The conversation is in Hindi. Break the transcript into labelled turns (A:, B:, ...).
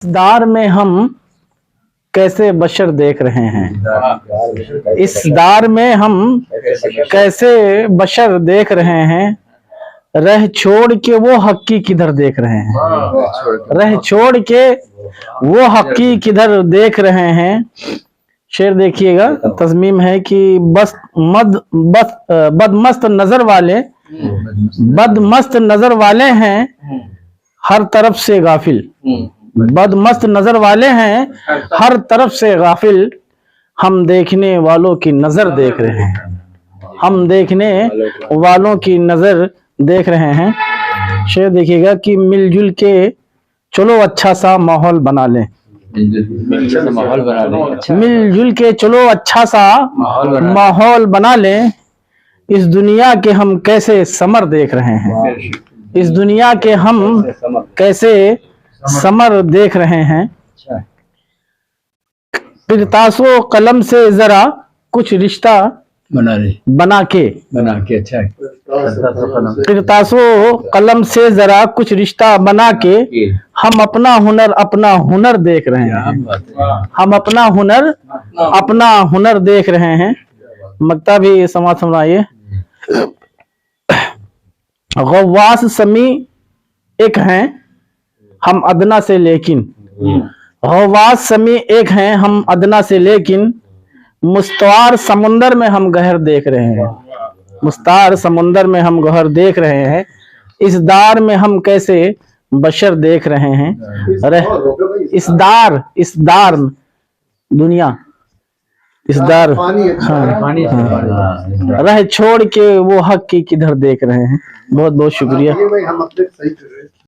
A: दार में हम कैसे बशर देख रहे हैं, इस दार में हम कैसे बशर देख रहे हैं। रह छोड़ के वो हक्की किधर देख रहे हैं, रह छोड़ के वो हक्की किधर देख रहे हैं। शेर देखिएगा, तज़मीम है कि बदमस्त नजर वाले हैं हर तरफ से गाफिल। बदमस्त नजर वाले हैं हर तरफ से गाफिल। हम देखने वालों की नजर देख रहे हैं, हम देखने वालों की नजर देख रहे हैं। शेर देखिएगा कि मिलजुल के चलो अच्छा सा माहौल बना लें, मिलजुल के चलो अच्छा सा माहौल बना लें। इस दुनिया के हम कैसे समर देख रहे हैं, इस दुनिया के हम कैसे समर देख रहे हैं। किरतासो कलम से जरा कुछ रिश्ता बना के अच्छा, किरतासो कलम से जरा कुछ रिश्ता बना के हम अपना हुनर देख रहे हैं, हम अपना हुनर देख रहे हैं। मक्ता भी समाज सुनाइए। गव्वास समी एक हैं हम अदना से लेकिन, गव्वास समी एक हैं हम अदना से लेकिन। मुस्तार समुंदर में हम गहर देख रहे हैं, मुस्तार समुंदर में हम गहर देख रहे हैं। इस दार में हम कैसे बशर देख रहे हैं। इस दार दुनिया, इस दार रह छोड़ के वो हक की किधर देख रहे हैं। बहुत बहुत शुक्रिया।